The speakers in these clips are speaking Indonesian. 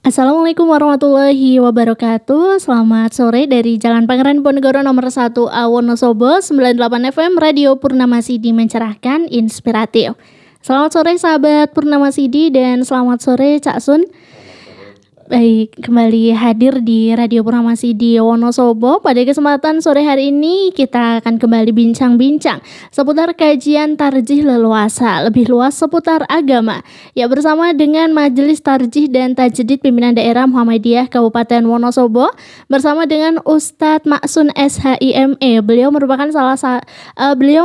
Assalamualaikum warahmatullahi wabarakatuh. Selamat sore dari Jalan Pangeran Diponegoro nomor 1 A Wonosobo 98 FM Radio Purnama Sidi mencerahkan, inspiratif. Selamat sore sahabat Purnama Sidi dan selamat sore Cak Sun. Baik, kembali hadir di Radio Purnama Sidi Wonosobo. Pada kesempatan sore hari ini kita akan kembali bincang-bincang seputar kajian tarjih leluasa, lebih luas seputar agama. Ya, bersama dengan Majelis Tarjih dan Tajdid Pimpinan Daerah Muhammadiyah Kabupaten Wonosobo bersama dengan Ustadz Maksun SHIME. Beliau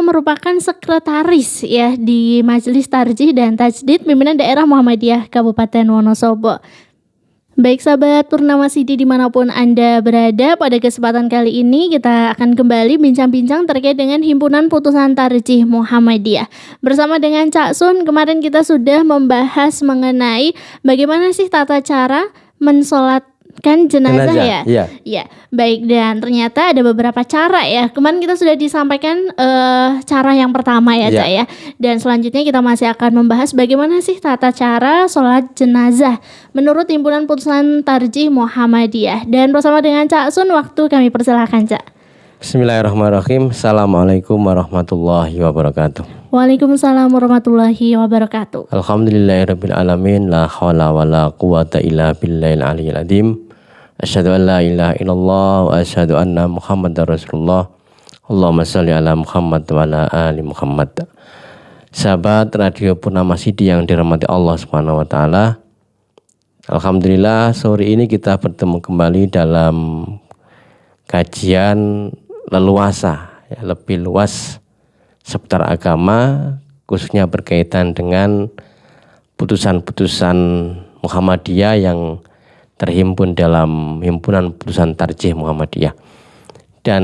merupakan sekretaris ya di Majelis Tarjih dan Tajdid Pimpinan Daerah Muhammadiyah Kabupaten Wonosobo. Baik sahabat Purnama Sidi dimanapun Anda berada, pada kesempatan kali ini kita akan kembali bincang-bincang terkait dengan Himpunan Putusan Tarjih Muhammadiyah. Bersama dengan Cak Sun, kemarin kita sudah membahas mengenai bagaimana sih tata cara mensolatkan jenazah ya? Ya, baik, dan ternyata ada beberapa cara ya. Kemarin kita sudah disampaikan cara yang pertama ya, Cak ya. Dan selanjutnya kita masih akan membahas bagaimana sih tata cara sholat jenazah menurut Himpunan Putusan Tarjih Muhammadiyah. Dan bersama dengan Cak Sun, waktu kami persilahkan, Cak. Bismillahirrahmanirrahim. Assalamualaikum warahmatullahi wabarakatuh. Waalaikumsalam warahmatullahi wabarakatuh. Alhamdulillahirabbil alamin, la haula wala quwata illa billahil aliyil azim. Asyhadu an la ilaha illallah wa asyhadu anna Muhammadar Rasulullah. Allahumma shalli ala Muhammad wa ala ali Muhammad. Sahabat Radio Purnama Sidi yang dirahmati Allah Subhanahu wa taala. Alhamdulillah sore ini kita bertemu kembali dalam kajian leluasa, ya, lebih luas seputar agama, khususnya berkaitan dengan putusan-putusan Muhammadiyah yang terhimpun dalam Himpunan Putusan Tarjih Muhammadiyah. Dan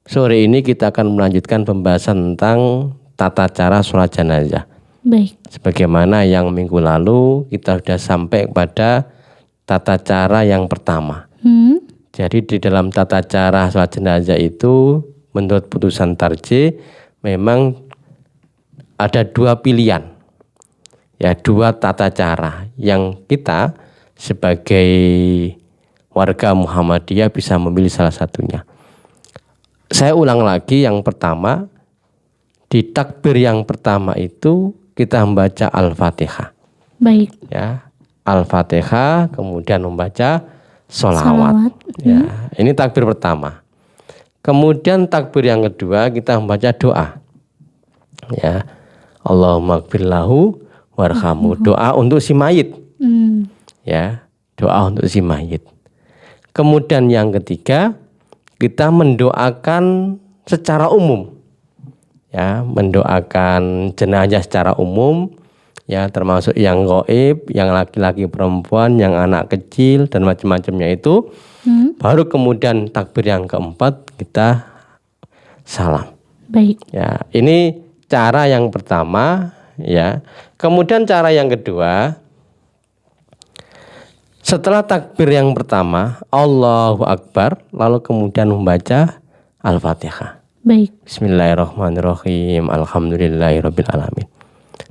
sore ini kita akan melanjutkan pembahasan tentang tata cara sholat jenazah. Baik. Sebagaimana yang minggu lalu kita sudah sampai kepada tata cara yang pertama. Jadi di dalam tata cara sholat jenazah itu menurut putusan tarjih memang ada dua pilihan, ya, dua tata cara yang kita sebagai warga Muhammadiyah bisa memilih salah satunya. Saya ulang lagi, yang pertama, di takbir yang pertama itu kita membaca Al-Fatihah. Baik. Ya, Al-Fatihah, kemudian membaca sholawat. Ya, ini takbir pertama. Kemudian takbir yang kedua kita membaca doa. Ya, Allahumma gfir lahu warhamhu. Doa untuk si mayit. Ya, doa untuk si mayit. Kemudian yang ketiga kita mendoakan secara umum. Ya, mendoakan jenazah secara umum, ya, termasuk yang gaib, yang laki-laki, perempuan, yang anak kecil dan macam-macamnya itu. Baru kemudian takbir yang keempat kita salam. Baik. Ya, ini cara yang pertama, ya. Kemudian cara yang kedua, setelah takbir yang pertama Allahu Akbar, lalu kemudian membaca Al-Fatihah. Baik. Bismillahirrahmanirrahim. Alhamdulillahirabbil alamin.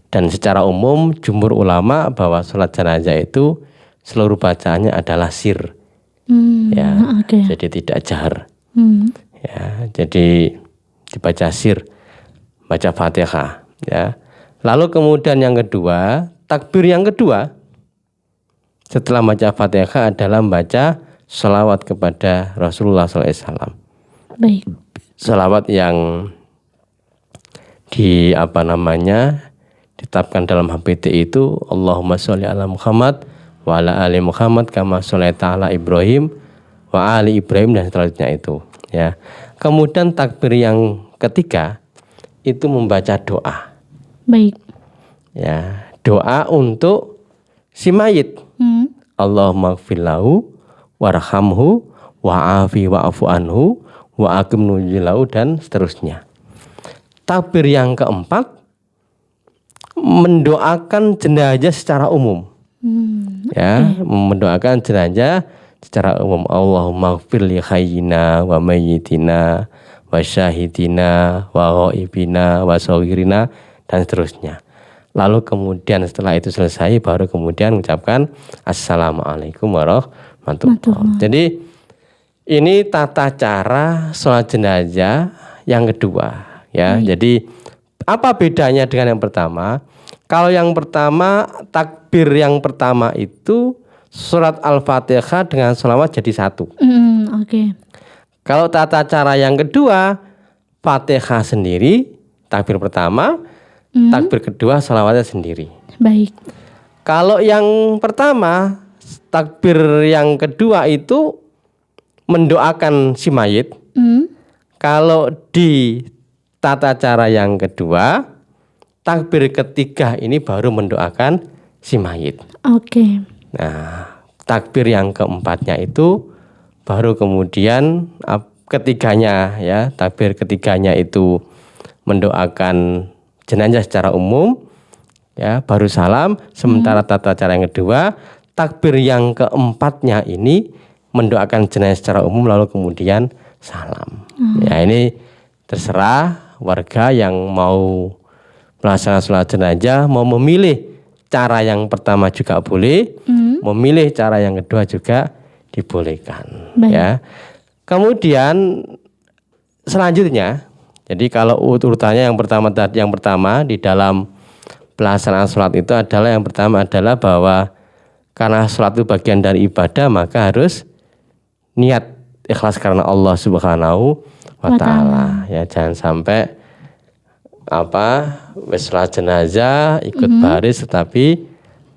Dan secara umum jumhur ulama bahwa sholat jenazah itu seluruh bacaannya adalah sir. Ya, okay. Jadi tidak jahar. Ya, jadi dibaca sir, baca Fatihah. Ya. Lalu kemudian yang kedua, takbir yang kedua setelah baca Fatihah adalah membaca sholawat kepada Rasulullah SAW. Baik. Sholawat yang ditetapkan dalam HPT itu Allahumma sholli ala Muhammad wa ala ali Muhammad kama sholaita ala Ibrahim wa ali Ibrahim, dan seterusnya itu, ya. Kemudian takbir yang ketiga itu membaca doa. Baik. Ya, doa untuk si mayit. Allahumma gfir lahu warhamhu wa'afi wa'fu anhu wa aqim nujilahu, dan seterusnya. Takbir yang keempat mendoakan jenazah secara umum. Ya, mendoakan jenazah secara umum. Allahumma gfir li hayyina wa mayyitina wa syahidina wa ghaibina wa saghirina, dan seterusnya. Lalu kemudian setelah itu selesai baru kemudian mengucapkan Assalamualaikum warahmatullahi wabarakatuh. Jadi ini tata cara sholat jenazah yang kedua ya. Jadi apa bedanya dengan yang pertama? Kalau yang pertama takbir yang pertama itu surat Al-Fatihah dengan sholawat jadi satu. Oke. Kalau tata cara yang kedua Fatihah sendiri takbir pertama, takbir kedua sholawatnya sendiri. Baik. Kalau yang pertama takbir yang kedua itu mendoakan si mayit. Kalau di tata cara yang kedua takbir ketiga ini baru mendoakan si mayit. Oke. Nah, takbir yang keempatnya itu baru kemudian ketiganya ya, takbir ketiganya itu mendoakan jenazah secara umum ya, baru salam. Sementara tata cara yang kedua takbir yang keempatnya ini mendoakan jenazah secara umum lalu kemudian salam. Ya, ini terserah warga yang mau melaksanakan sholat jenazah, mau memilih cara yang pertama juga boleh, memilih cara yang kedua juga dibolehkan. Baik. Ya. Kemudian selanjutnya, jadi kalau urutannya yang pertama di dalam pelaksanaan sholat itu adalah yang pertama adalah bahwa karena sholat itu bagian dari ibadah maka harus niat ikhlas karena Allah Subhanahu wa ta'ala. Ya, jangan sampai sholat jenazah ikut baris tetapi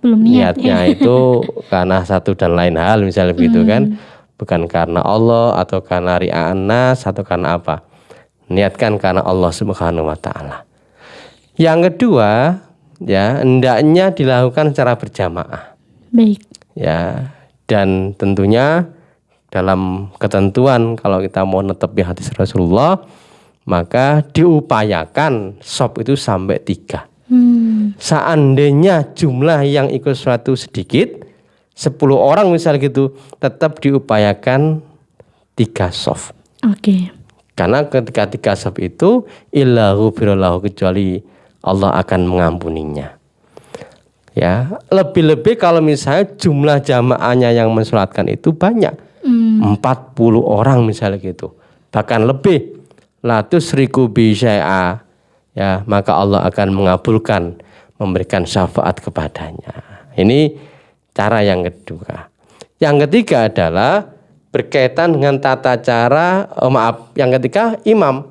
Belum niatnya itu karena satu dan lain hal misalnya begitu kan, bukan karena Allah atau karena ria'an nas atau karena apa, niatkan karena Allah Subhanahu wa ta'ala. Yang kedua ya, hendaknya dilakukan secara berjamaah. Baik. Ya, dan tentunya dalam ketentuan kalau kita mau netepi hadis Rasulullah maka diupayakan shop itu sampai 3. Seandainya jumlah yang ikut sholat itu sedikit, 10 orang misal gitu, tetap diupayakan 3 shop. Oke. Karena ketika 3 shop itu illahu birallahu, kecuali Allah akan mengampuninya. Ya, lebih-lebih kalau misalnya jumlah jamaahnya yang mensolatkan itu banyak, 40 orang misalnya gitu, bahkan lebih. La tusriku bi syai'a, ya, maka Allah akan mengabulkan, memberikan syafaat kepadanya. Ini cara yang kedua. Yang ketiga adalah berkaitan dengan tata cara, yang ketiga imam.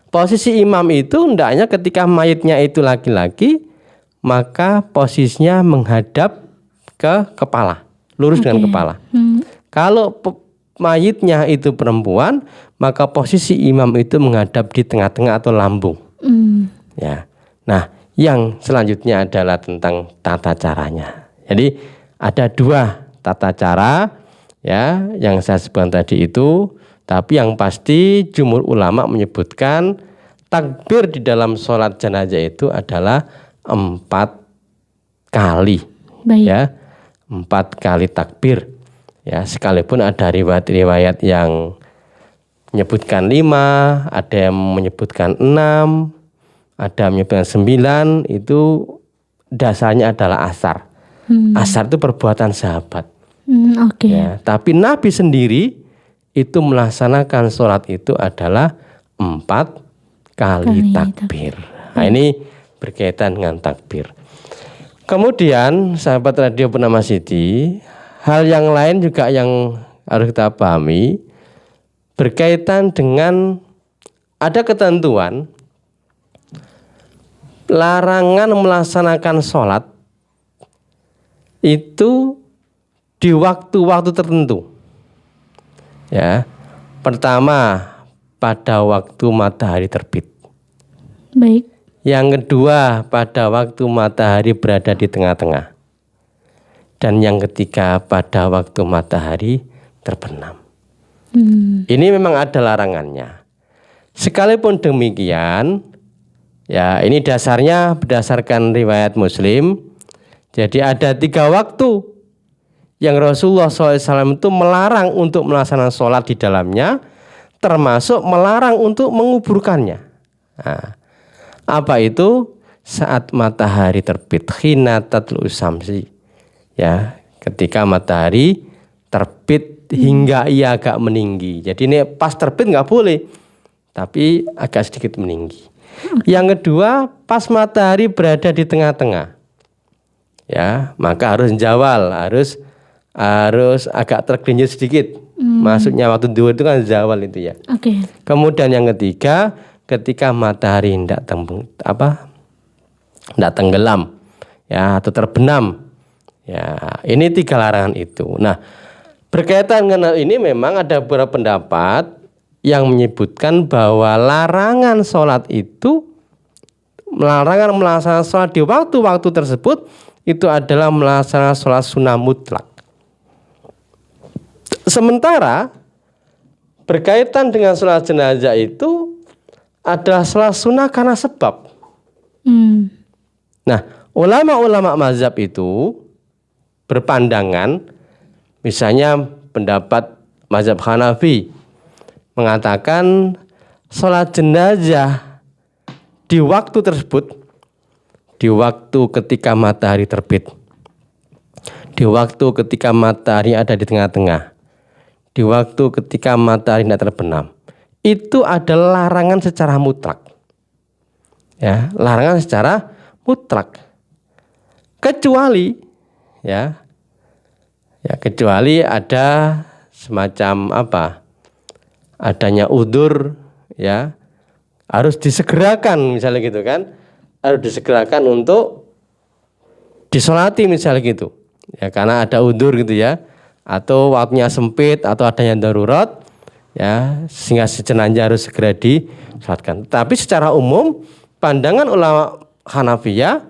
Posisi imam itu hendaknya ketika mayitnya itu laki-laki, maka posisinya menghadap ke kepala, lurus dengan kepala. Kalau mayitnya itu perempuan, maka posisi imam itu menghadap di tengah-tengah atau lambung. Ya. Nah, yang selanjutnya adalah tentang tata caranya. Jadi ada 2 tata cara ya yang saya sebutkan tadi itu, tapi yang pasti jumhur ulama menyebutkan takbir di dalam sholat jenazah itu adalah 4 kali. Baik. Ya, 4 kali takbir. Ya, sekalipun ada riwayat-riwayat yang menyebutkan 5, ada yang menyebutkan 6, ada yang menyebutkan 9, itu dasarnya adalah asar. Asar itu perbuatan sahabat. Oke. Ya, tapi Nabi sendiri itu melaksanakan sholat itu adalah 4 kali takbir. Nah, ini berkaitan dengan takbir. Kemudian sahabat radio Purnama City, hal yang lain juga yang harus kita pahami berkaitan dengan ada ketentuan larangan melaksanakan sholat itu di waktu-waktu tertentu. Ya, pertama pada waktu matahari terbit. Baik. Yang kedua pada waktu matahari berada di tengah-tengah. Dan yang ketiga pada waktu matahari terbenam. Ini memang ada larangannya. Sekalipun demikian, ya ini dasarnya berdasarkan riwayat Muslim. Jadi ada 3 waktu yang Rasulullah SAW itu melarang untuk melaksanakan sholat di dalamnya, termasuk melarang untuk menguburkannya. Nah, apa itu? saat matahari terbit, khina tatlu syamsi. Ya, ketika matahari terbit hingga ia agak meninggi. Jadi ini pas terbit nggak boleh, tapi agak sedikit meninggi. Yang kedua, pas matahari berada di tengah-tengah. Ya, maka harus zawal, harus agak tergelincir sedikit. Maksudnya waktu duhur itu kan zawal itu ya. Oke. Kemudian yang ketiga, ketika matahari hendak tenggelam ya atau terbenam. Ya, ini 3 larangan itu. Nah, berkaitan dengan hal ini memang ada beberapa pendapat yang menyebutkan bahwa larangan sholat itu, larangan melaksanakan sholat di waktu-waktu tersebut itu adalah melaksanakan sholat sunnah mutlak. Sementara berkaitan dengan sholat jenazah itu adalah sholat sunnah karena sebab. Nah, ulama-ulama mazhab itu berpandangan, misalnya pendapat mazhab Hanafi mengatakan sholat jenazah di waktu tersebut, di waktu ketika matahari terbit, di waktu ketika matahari ada di tengah-tengah, di waktu ketika matahari tidak terbenam, itu adalah larangan secara mutlak. Ya, larangan secara mutlak. Kecuali kecuali ada semacam adanya udzur, ya, harus disegerakan misalnya gitu kan, harus disegerakan untuk disolati misalnya gitu ya, karena ada udzur gitu ya, atau waktunya sempit atau adanya darurat ya, sehingga jenazah harus segera disolatkan. Tapi secara umum pandangan ulama Hanafiyah,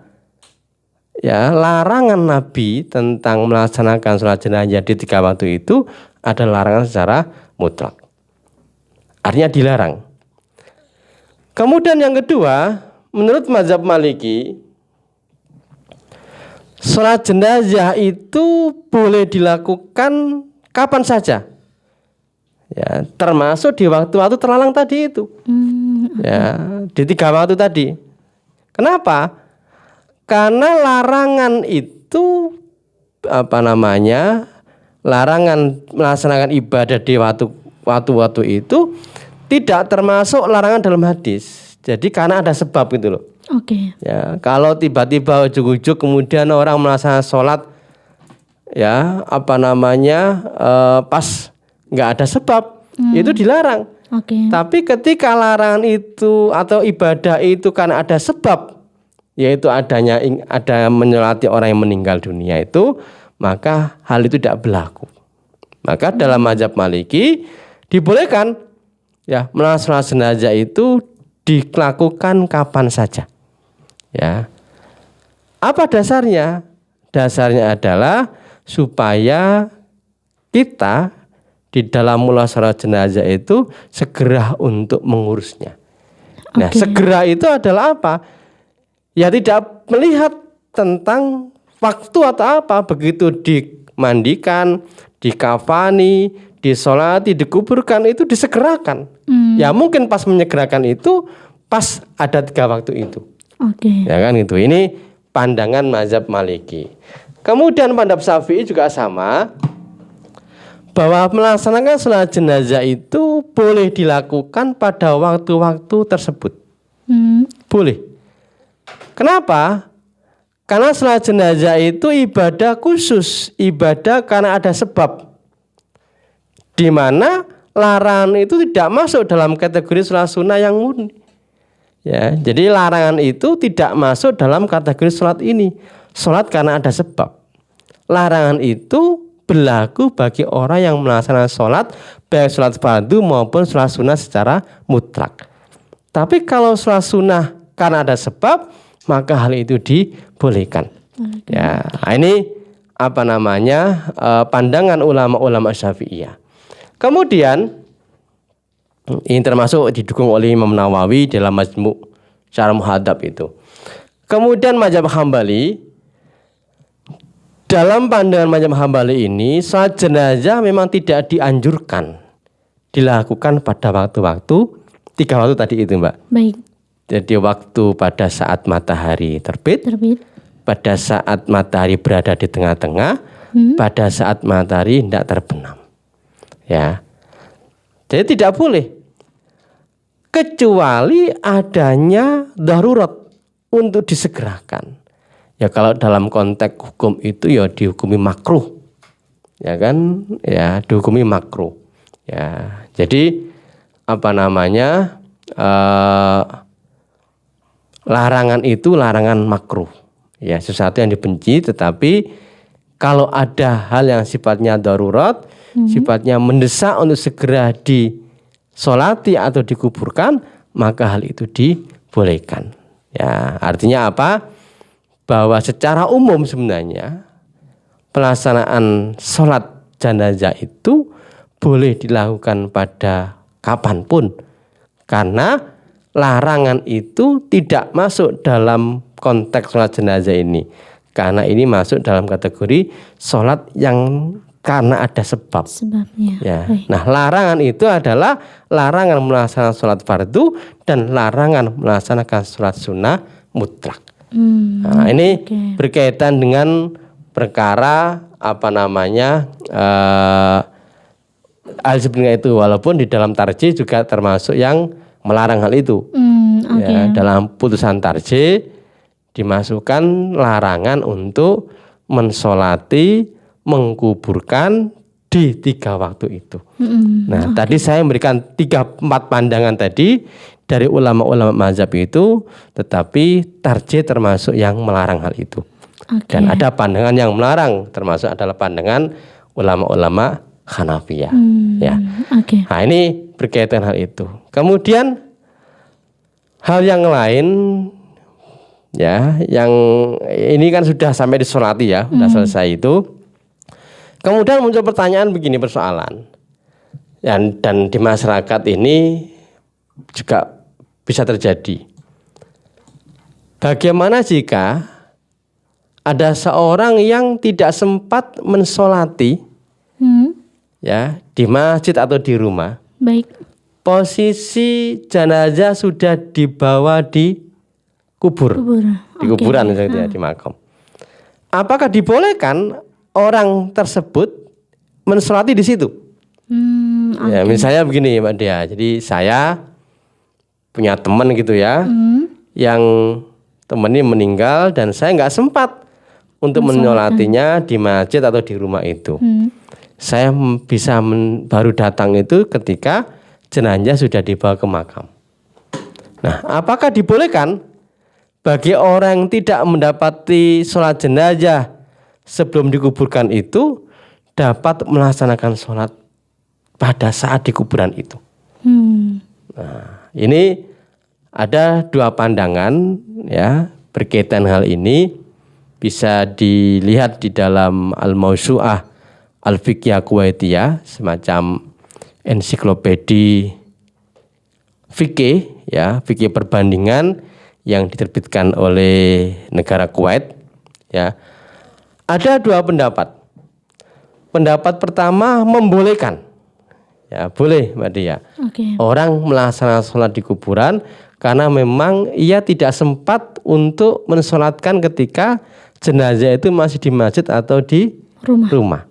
ya, larangan Nabi tentang melaksanakan sholat jenazah di 3 waktu itu adalah larangan secara mutlak. Artinya dilarang. Kemudian yang kedua, menurut mazhab Maliki, sholat jenazah itu boleh dilakukan kapan saja. Ya, termasuk di waktu-waktu terlarang tadi itu. Ya, di 3 waktu tadi. Kenapa? Karena larangan itu larangan melaksanakan ibadah di waktu-waktu itu tidak termasuk larangan dalam hadis. Jadi karena ada sebab gitu loh. Oke. Ya, kalau tiba-tiba ujuk-ujuk kemudian orang melaksanakan sholat ya pas nggak ada sebab, itu dilarang. Oke. Tapi ketika larangan itu atau ibadah itu karena ada sebab, yaitu ada menyolati orang yang meninggal dunia itu, maka hal itu tidak berlaku. Maka dalam mazhab Maliki dibolehkan ya melaksanakan jenazah itu dilakukan kapan saja. Ya. Apa dasarnya? Dasarnya adalah supaya kita di dalam mulasarat jenazah itu segera untuk mengurusnya. Nah, segera itu adalah apa? Ya tidak melihat tentang waktu atau apa, begitu dimandikan, dikafani, disolati, dikuburkan itu disegerakan. Ya mungkin pas menyegerakan itu pas ada 3 waktu itu. Ya kan itu. Ini pandangan mazhab Maliki. Kemudian pandang Syafi'i juga sama, bahwa melaksanakan sholat jenazah itu boleh dilakukan pada waktu-waktu tersebut. Boleh. Kenapa? Karena sholat jenazah itu ibadah khusus, ibadah karena ada sebab, di mana larangan itu tidak masuk dalam kategori sholat sunnah yang murni. Ya, jadi larangan itu tidak masuk dalam kategori sholat ini, sholat karena ada sebab. Larangan itu berlaku bagi orang yang melaksanakan sholat, baik sholat fardu maupun sholat sunnah secara mutlak. Tapi kalau sholat sunnah karena ada sebab, maka hal itu dibolehkan. Ya, ini pandangan ulama-ulama Syafi'iyah. Kemudian ini termasuk didukung oleh Imam Nawawi dalam Majmu' Syarah Muhadzab itu. Kemudian mazhab Hambali, dalam pandangan mazhab Hambali ini, sholat jenazah memang tidak dianjurkan dilakukan pada waktu-waktu 3 waktu tadi itu, Mbak. Baik. Jadi waktu pada saat matahari terbit, pada saat matahari berada di tengah-tengah, pada saat matahari tidak terbenam. Ya. Jadi tidak boleh kecuali adanya darurat untuk disegerakan. Ya kalau dalam konteks hukum itu ya dihukumi makruh. Ya kan? Ya dihukumi makruh. Ya. Jadi larangan itu larangan makruh. Ya, sesuatu yang dibenci, tetapi kalau ada hal yang sifatnya darurat, sifatnya mendesak untuk segera disolati atau dikuburkan, maka hal itu dibolehkan. Ya, artinya apa? Bahwa secara umum sebenarnya pelaksanaan sholat jenazah itu boleh dilakukan pada kapanpun, karena larangan itu tidak masuk dalam konteks sholat jenazah ini, karena ini masuk dalam kategori sholat yang karena ada sebabnya. Ya. Nah, larangan itu adalah larangan melaksanakan sholat fardu dan larangan melaksanakan sholat sunnah mutlak. Nah, ini berkaitan dengan perkara hal sebenarnya itu, walaupun di dalam tarjih juga termasuk yang melarang hal itu. Ya, dalam putusan tarjih dimasukkan larangan untuk mensolati, mengkuburkan di 3 waktu itu. Nah, tadi saya memberikan 3-4 pandangan tadi dari ulama-ulama mazhab itu, tetapi tarjih termasuk yang melarang hal itu. Dan ada pandangan yang melarang, termasuk adalah pandangan ulama-ulama Hanafiyah. Ya. Nah, ini berkaitan hal itu. Kemudian hal yang lain, ya, yang ini kan sudah sampai disolati ya, sudah selesai itu. Kemudian muncul pertanyaan begini, persoalan. Dan di masyarakat ini juga bisa terjadi. Bagaimana jika ada seorang yang tidak sempat mensolati ya di masjid atau di rumah? Baik. Posisi jenazah sudah dibawa di di kuburan di makam. Apakah dibolehkan orang tersebut mensolati di situ? Ya, misalnya begini, Mbak Dia. Jadi saya punya teman gitu ya, yang teman ini meninggal dan saya nggak sempat untuk mensolatinya di masjid atau di rumah itu. Saya bisa baru datang itu ketika jenazah sudah dibawa ke makam. Nah, apakah dibolehkan bagi orang yang tidak mendapati sholat jenazah sebelum dikuburkan itu dapat melaksanakan sholat pada saat di kuburan itu? Nah, ini ada 2 pandangan ya berkaitan hal ini, bisa dilihat di dalam Al-Mawsu'ah Al-Fiqhiyah Kuwaitiyah, semacam ensiklopedi fikih ya, fikih perbandingan yang diterbitkan oleh negara Kuwait ya. Ada 2 pendapat. Pendapat pertama membolehkan. Ya, boleh Mbak Dia. Orang melaksanakan sholat di kuburan karena memang ia tidak sempat untuk mensolatkan ketika jenazah itu masih di masjid atau di rumah.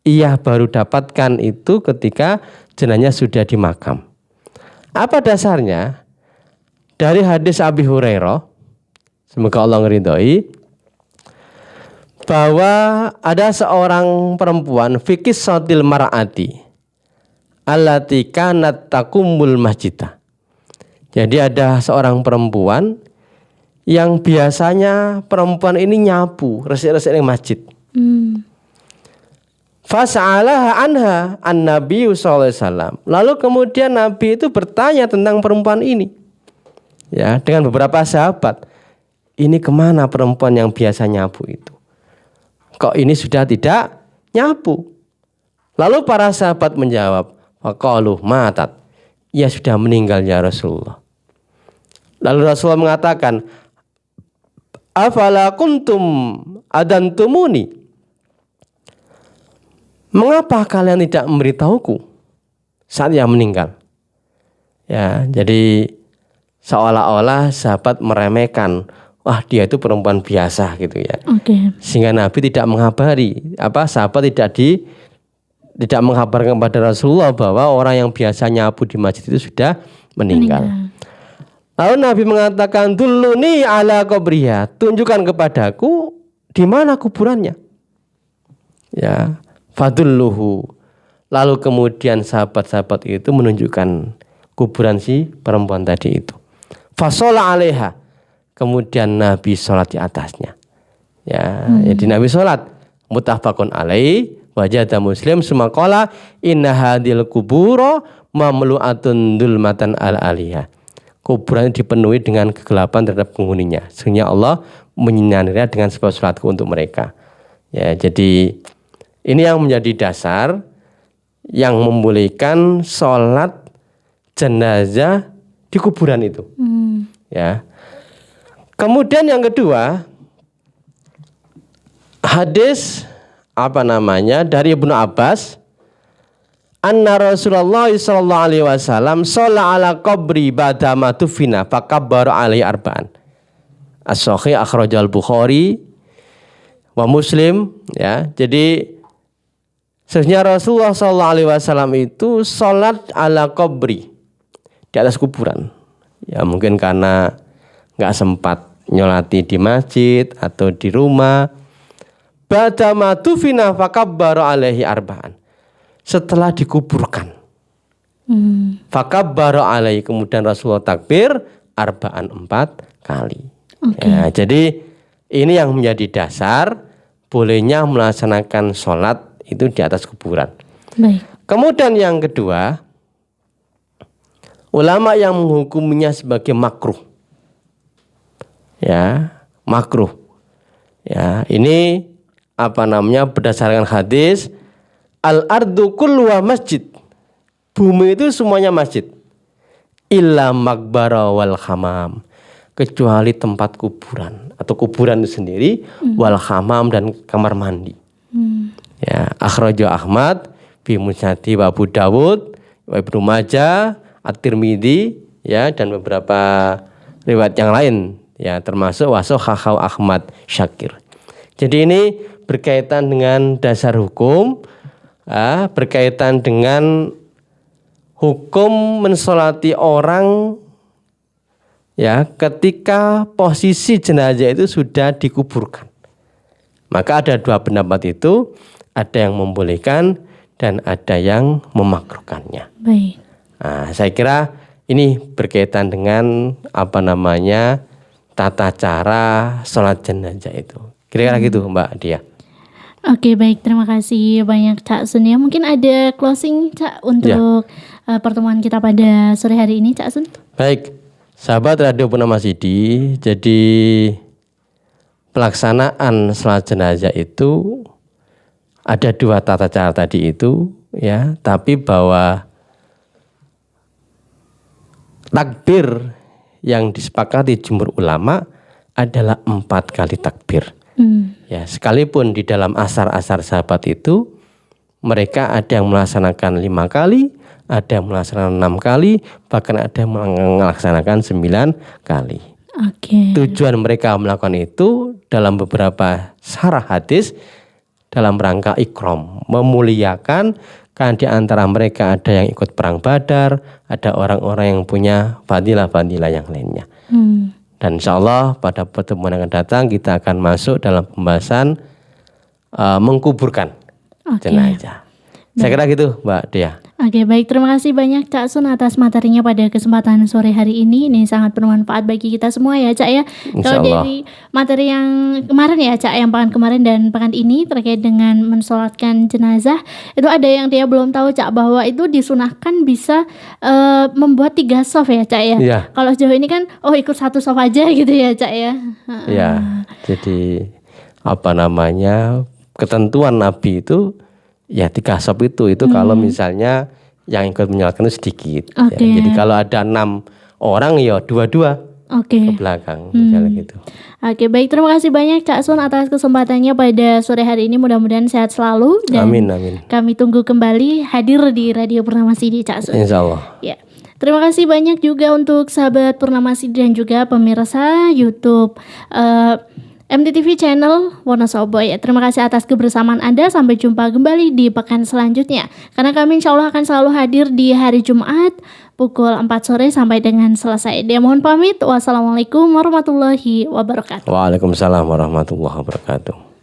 Ia baru dapatkan itu ketika jenazahnya sudah di makam. Apa dasarnya? Dari hadis Abi Hurairah, semoga Allah meridhai, bahwa ada seorang perempuan fikis sotil mar'ati allati kanat takumul masjidah. Jadi ada seorang perempuan yang biasanya perempuan ini nyapu resik-resik di masjid. Fas'alaha anha an-nabi sallallahu alaihi wasallam. Lalu kemudian Nabi itu bertanya tentang perempuan ini. Ya, dengan beberapa sahabat. Ini kemana perempuan yang biasa nyapu itu? Kok ini sudah tidak nyapu? Lalu para sahabat menjawab, faqalu matat. Ia sudah meninggal ya Rasulullah. Lalu Rasulullah mengatakan, afala kuntum adantumuni? Mengapa kalian tidak memberitahuku saat ia meninggal? Ya, jadi seolah-olah sahabat meremehkan, wah dia itu perempuan biasa gitu ya. Sehingga Nabi tidak menghabari, sahabat tidak menghabarkan kepada Rasulullah bahwa orang yang biasa nyapu di masjid itu sudah meninggal. Lalu Nabi mengatakan, "Dulluni ala qabriha, tunjukkan kepadaku di mana kuburannya." Ya, fadulluhu. Lalu kemudian sahabat-sahabat itu menunjukkan kuburan si perempuan tadi itu. Fasholla 'alaiha. Kemudian Nabi sholat di atasnya. Ya, jadi Nabi sholat. Muttafaqun alaih. Wajada Muslim sumaqala inna hadil kuburo mamlu'atun dulmatan al-aliyah. Kuburan dipenuhi dengan kegelapan terhadap penghuninya. Sehingga Allah menyinarinya dengan sebab sholatku untuk mereka. Ya, jadi ini yang menjadi dasar yang membolehkan sholat jenazah di kuburan itu. Ya. Kemudian yang kedua, hadis dari Ibnu Abbas, anna Rasulullah sallallahu alaihi wasallam shalla ala qabri ba'da ma tufina fakabbara alaihi arba'an. As-Sahih akhrajal Bukhari wa Muslim, ya. Jadi sesungguhnya Rasulullah sallallahu alaihi wasallam itu salat ala qabri, di atas kuburan. Ya mungkin karena enggak sempat nyolati di masjid atau di rumah. Ba'da ma tufina fakabbara alaihi arba'an. Setelah dikuburkan. Fakabbara alaihi, kemudian Rasulullah takbir arba'an 4 kali. Ya, jadi ini yang menjadi dasar bolehnya melaksanakan sholat itu di atas kuburan. Baik. Kemudian yang kedua, ulama yang menghukumnya sebagai makruh. Ya, makruh. Ya, ini berdasarkan hadis al-ardu kulluha masjid. Bumi itu semuanya masjid. Illa maqbara wal hamam. Kecuali tempat kuburan atau kuburan itu sendiri, wal hamam dan kamar mandi. Ya, akhraja Ahmad fi Musnadi wa Abu Dawud wa Ibnu Majah, At-Tirmidzi, ya, dan beberapa riwayat yang lain, ya, termasuk wasahhahu Ahmad Syakir. Jadi ini berkaitan dengan dasar hukum, berkaitan dengan hukum mensolati orang, ya, ketika posisi jenazah itu sudah dikuburkan. Maka ada dua pendapat itu, ada yang membolehkan dan ada yang memakruhkannya. Baik. Nah, saya kira ini berkaitan dengan tata cara sholat jenazah itu. Kira-kira gitu Mbak Dia. Oke, baik, terima kasih banyak Cak Sun ya. Mungkin ada closing Cak untuk pertemuan kita pada sore hari ini Cak Sun. Baik, sahabat Radio Purnama Sidi, jadi pelaksanaan sholat jenazah itu ada dua tata cara tadi itu, ya, tapi bahwa takbir yang disepakati jumhur ulama adalah 4 kali takbir. Ya, sekalipun di dalam asar-asar sahabat itu mereka ada yang melaksanakan 5 kali, ada yang melaksanakan 6 kali, bahkan ada yang melaksanakan 9 kali. Tujuan mereka melakukan itu dalam beberapa syarah hadis dalam rangka ikram, memuliakan, kan di antara mereka ada yang ikut perang Badar, ada orang-orang yang punya fadilah-fadilah yang lainnya. Dan insya Allah pada pertemuan yang akan datang kita akan masuk dalam pembahasan mengkuburkan jenazah. Saya kira gitu Mbak Dia. Oke, baik, terima kasih banyak Cak Sun atas materinya pada kesempatan sore hari ini. Ini sangat bermanfaat bagi kita semua ya Cak ya. Kalau dari materi yang kemarin ya Cak, yang pekan kemarin dan pekan ini terkait dengan mensolatkan jenazah, itu ada yang dia belum tahu Cak, bahwa itu disunahkan bisa membuat 3 shaf ya Cak ya. Ya. Kalau sejauh ini kan ikut 1 shaf aja gitu ya Cak ya. Ya, jadi ketentuan Nabi itu ya 3 shaf itu kalau misalnya yang ikut menyolatkan itu sedikit. Ya. Jadi kalau ada 6 orang ya 2-2 ke belakang misalnya gitu. Oke, baik, terima kasih banyak Cak Sun atas kesempatannya pada sore hari ini. Mudah-mudahan sehat selalu dan amin. Kami tunggu kembali hadir di Radio Purnama Sidi Cak Sun. Insyaallah. Ya. Terima kasih banyak juga untuk sahabat Purnama Sidi dan juga pemirsa YouTube MTTV Channel Wonosobo ya. Terima kasih atas kebersamaan Anda. Sampai jumpa kembali di pekan selanjutnya. Karena kami insya Allah akan selalu hadir di hari Jumat pukul 4 sore sampai dengan selesai. Dia mohon pamit. Wassalamualaikum warahmatullahi wabarakatuh. Waalaikumsalam warahmatullahi wabarakatuh.